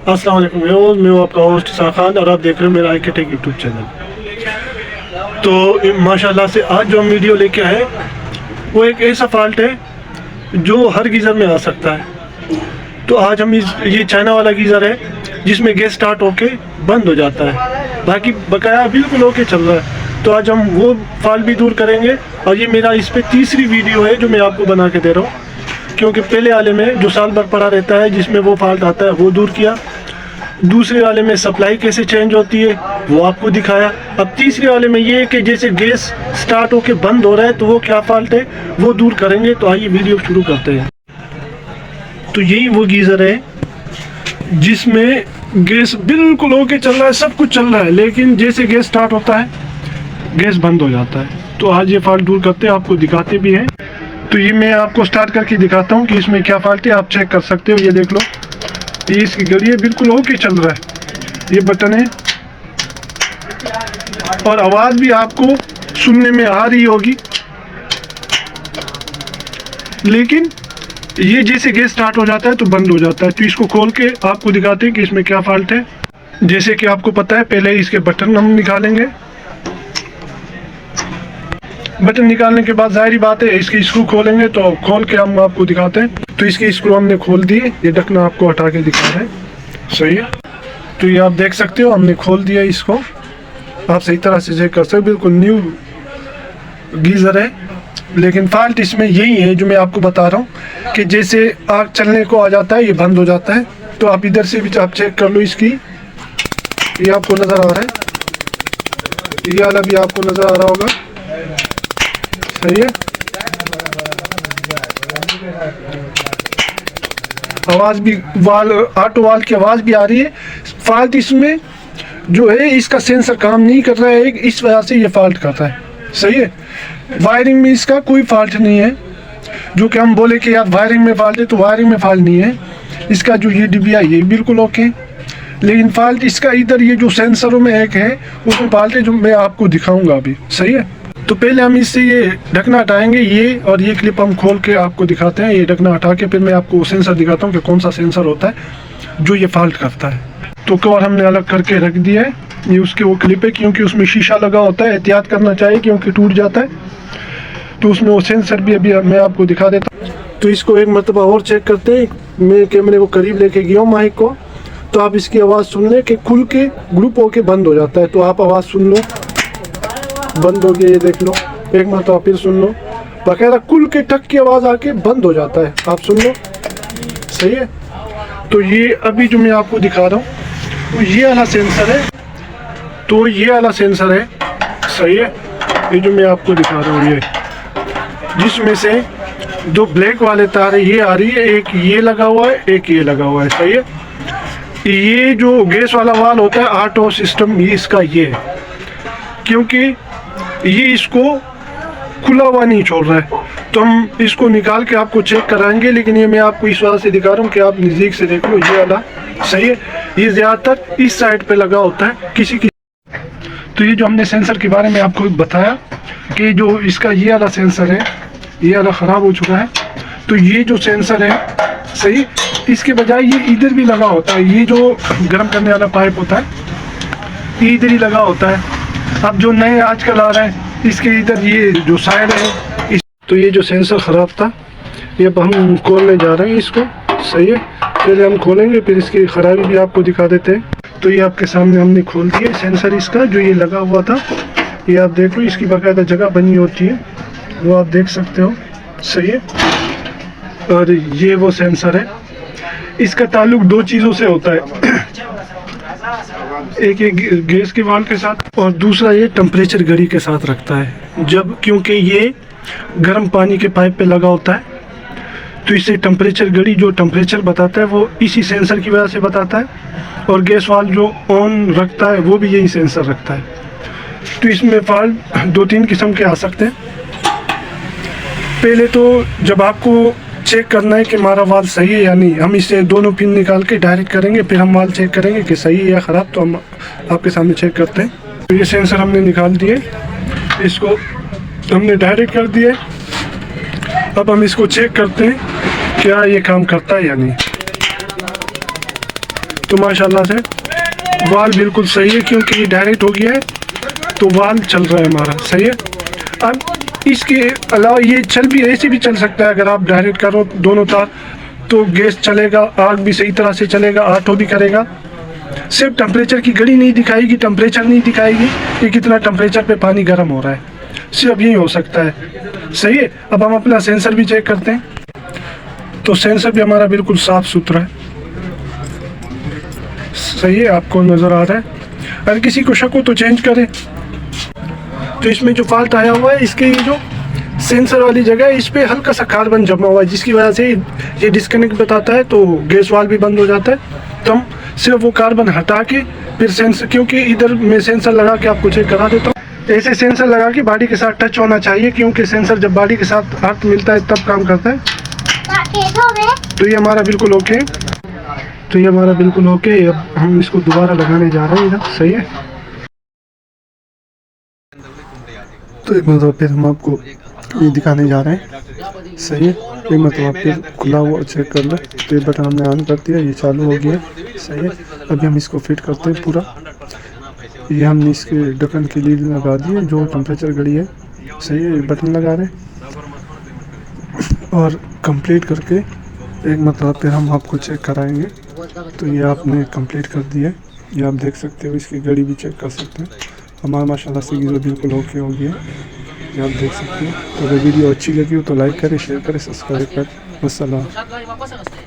अस्सलाम वालेकुम व्यूअर्स, मैं हूं आपका होस्ट इसा खान और आप देख रहे हो मेरा IK Tech यूट्यूब चैनल। तो माशाल्लाह से आज जो हम वीडियो लेके आए वो एक ऐसा फॉल्ट है जो हर गीज़र में आ सकता है। तो आज हम ये चाइना वाला गीज़र है जिसमें गैस स्टार्ट होके बंद हो जाता है, बाकी बकाया बिल्कुल ओके चल रहा है। तो आज हम वो फॉल्ट भी दूर करेंगे और ये मेरा इस पर तीसरी वीडियो है जो मैं आपको बना के दे रहा हूँ, क्योंकि पहले वाले में जो साल भर पड़ा रहता है जिसमें वो फॉल्ट आता है वो दूर किया, दूसरे वाले में सप्लाई कैसे चेंज होती है वो आपको दिखाया। अब तीसरे वाले में ये है कि जैसे गैस स्टार्ट होके बंद हो रहा है तो वो क्या फॉल्ट है वो दूर करेंगे। तो आइए वीडियो शुरू करते हैं। तो यही वो गीज़र है जिसमें गैस बिल्कुल ओके चल रहा है, सब कुछ चल रहा है, लेकिन जैसे गैस स्टार्ट होता है गैस बंद हो जाता है। तो आज ये फॉल्ट दूर करते हैं, आपको दिखाते भी हैं। तो ये मैं आपको स्टार्ट करके दिखाता हूँ कि इसमें क्या फॉल्ट है, आप चेक कर सकते हो। ये देख लो, ये इसकी घड़ी है, बिल्कुल ओके चल रहा है, ये बटन है और आवाज़ भी आपको सुनने में आ रही होगी, लेकिन ये जैसे गैस स्टार्ट हो जाता है तो बंद हो जाता है। तो इसको खोल के आपको दिखाते हैं कि इसमें क्या फॉल्ट है। जैसे कि आपको पता है, पहले इसके बटन हम निकालेंगे। बटन निकालने के बाद जाहिर बात है इसकी स्क्रू खोलेंगे, तो खोल के हम आपको दिखाते हैं। तो इसकी स्क्रू हमने खोल दी, ये ढक्कन आपको हटा के दिखा रहे हैं, सही है। तो ये आप देख सकते हो, हमने खोल दिया इसको, आप सही तरह से चेक कर सकते हो, बिल्कुल न्यू गीज़र है। लेकिन फॉल्ट इसमें यही है जो मैं आपको बता रहा हूँ कि जैसे आग चलने को आ जाता है ये बंद हो जाता है। तो आप इधर से भी आप चेक कर लो, इसकी ये आपको नज़र आ रहा है, ये वाला भी आपको नज़र आ रहा होगा, सही है। आवाज़ भी ऑटो वाल की आवाज़ भी आ रही है। फॉल्ट इसमें जो है इसका सेंसर काम नहीं कर रहा है, इस वजह से ये फॉल्ट करता है, सही है। वायरिंग में इसका कोई फॉल्ट नहीं है, जो कि हम बोले कि यार वायरिंग में फॉल्ट है, तो वायरिंग में फॉल्ट नहीं है। इसका जो ये डिब्बा ये बिल्कुल ओके, लेकिन फॉल्ट इसका इधर ये जो सेंसरों में एक है उसमें फॉल्ट है, जो मैं आपको दिखाऊंगा अभी, सही है। तो पहले हम इससे ये ढकना हटाएंगे, ये और ये क्लिप हम खोल के आपको दिखाते हैं। ये ढकना हटा के फिर मैं आपको सेंसर दिखाता हूँ कि कौन सा सेंसर होता है जो ये फॉल्ट करता है। तो कवर हमने अलग करके रख दिया है, ये उसके वो क्लिप है, क्योंकि उसमें शीशा लगा होता है, एहतियात करना चाहिए क्योंकि टूट जाता है। तो उसमें वो सेंसर भी अभी मैं आपको दिखा देता हूँ। तो इसको एक मरतबा और चेक करते हैं। मैं कैमरे को करीब लेके गया हूँ माइक को, तो आप इसकी आवाज़ सुन लें कि खुल के ग्रुप होके बंद हो जाता है। तो आप आवाज़ सुन लो, बंद हो गया, ये देख लो, एक मरतबा फिर सुन लो, बकायदा कुल के टक की आवाज़ आके बंद हो जाता है, आप सुन लो, सही है। तो ये अभी जो मैं आपको दिखा रहा हूँ तो ये वाला सेंसर है, तो ये वाला सेंसर है, सही है। ये जो मैं आपको दिखा रहा हूँ, ये जिसमें से दो ब्लैक वाले तार ये आ रही है, एक ये लगा हुआ है, एक ये लगा हुआ है, सही है। ये जो गैस वाला वाल होता है ऑटो सिस्टम, ये इसका ये है, क्योंकि ये इसको खुला हुआ नहीं छोड़ रहा है। तो हम इसको निकाल के आपको चेक कराएंगे, लेकिन ये मैं आपको इस वजह से दिखा रहा हूँ कि आप नज़दीक से देख लो, ये वाला सही है। ये ज़्यादातर इस साइड पे लगा होता है किसी। तो ये जो हमने सेंसर के बारे में आपको बताया कि जो इसका ये वाला सेंसर है, ये वाला ख़राब हो चुका है। तो ये जो सेंसर है, सही, इसके बजाय ये इधर भी लगा होता है, ये जो गर्म करने वाला पाइप होता है ये इधर ही लगा होता है। अब जो नए आजकल आ रहे हैं इसके इधर ये जो साइड है तो ये जो सेंसर ख़राब था ये अब हम खोलने जा रहे हैं इसको, सही है। पहले हम खोलेंगे फिर इसकी ख़राबी भी आपको दिखा देते हैं। तो ये आपके सामने हमने खोल दिया सेंसर इसका, जो ये लगा हुआ था, ये आप देख लो, इसकी बाकायदा जगह बनी होती है, वो आप देख सकते हो, सही है। और ये वो सेंसर है, इसका ताल्लुक दो चीज़ों से होता है, एक ये गैस के वाल्व के साथ और दूसरा ये टेम्परेचर घड़ी के साथ रखता है। जब क्योंकि ये गर्म पानी के पाइप पे लगा होता है तो इससे टेम्परेचर घड़ी जो टेम्परेचर बताता है वो इसी सेंसर की वजह से बताता है, और गैस वाल्व जो ऑन रखता है वो भी यही सेंसर रखता है। तो इसमें फॉल्ट दो तीन किस्म के आ सकते हैं। पहले तो जब आपको चेक करना है कि हमारा वाल सही है या नहीं, हम इससे दोनों पिन निकाल के डायरेक्ट करेंगे, फिर हम वाल चेक करेंगे कि सही है या ख़राब। तो हम आपके सामने चेक करते हैं। तो ये सेंसर हमने निकाल दिए, इसको हमने डायरेक्ट कर दिया। अब हम इसको चेक करते हैं क्या ये काम करता है या नहीं। तो माशाल्लाह से वाल बिल्कुल सही है, क्योंकि ये डायरेक्ट हो गया है तो वाल चल रहा है हमारा, सही है। अब इसके अलावा ये चल भी ऐसे भी चल सकता है, अगर आप डायरेक्ट करो दोनों तार तो गैस चलेगा, आग भी सही तरह से चलेगा, ऑटो भी करेगा। सिर्फ टेम्परेचर की घड़ी नहीं दिखाएगी, टेम्परेचर नहीं दिखाएगी कि कितना टेम्परेचर पे पानी गर्म हो रहा है, सिर्फ यही हो सकता है, सही है। अब हम अपना सेंसर भी चेक करते हैं, तो सेंसर भी हमारा बिल्कुल साफ़ सुथरा है, सही है, आपको नज़र आ रहा है। अगर किसी को शक हो तो चेंज करें। तो इसमें जो फॉल्ट आया हुआ है, इसके ये जो सेंसर वाली जगह है इस पर हल्का सा कार्बन जमा हुआ है, जिसकी वजह से ये डिस्कनेक्ट बताता है, तो गैस वाल्व भी बंद हो जाता है। तो हम सिर्फ वो कार्बन हटा के फिर सेंसर, क्योंकि इधर मैं सेंसर लगा के आपको चेक करा देता हूँ। ऐसे सेंसर लगा के बॉडी के साथ टच होना चाहिए, क्योंकि सेंसर जब बॉडी के साथ हाथ मिलता है तब काम करता है। तो ये हमारा बिल्कुल ओके है, तो ये हमारा बिल्कुल ओके है। अब हम इसको दोबारा लगाने जा रहे हैं इधर, सही है। तो एक मतलब फिर हम आपको ये दिखाने जा रहे हैं, सही है। एक मतलब फिर खुला हुआ चेक कर लो, तो ये बटन हमने ऑन कर दिया, ये चालू हो गया, सही है। अभी हम इसको फिट करते हैं पूरा। ये हमने इसके ढक्कन की लीड लगा दी है, जो टेम्परेचर घड़ी है, सही है। बटन लगा रहे और कंप्लीट करके एक मतलब फिर हम आपको चेक कराएंगे। तो ये आपने कंप्लीट कर दिया है, ये आप देख सकते हो, इसकी घड़ी भी चेक कर सकते हैं। हमारा माशाल्लाह से गीज़र बिल्कुल ओके हो गया, ये आप देख सकते हो। तो अगर वीडियो अच्छी लगी हो तो लाइक करें, शेयर करें, सब्सक्राइब करें। वस्सलाम।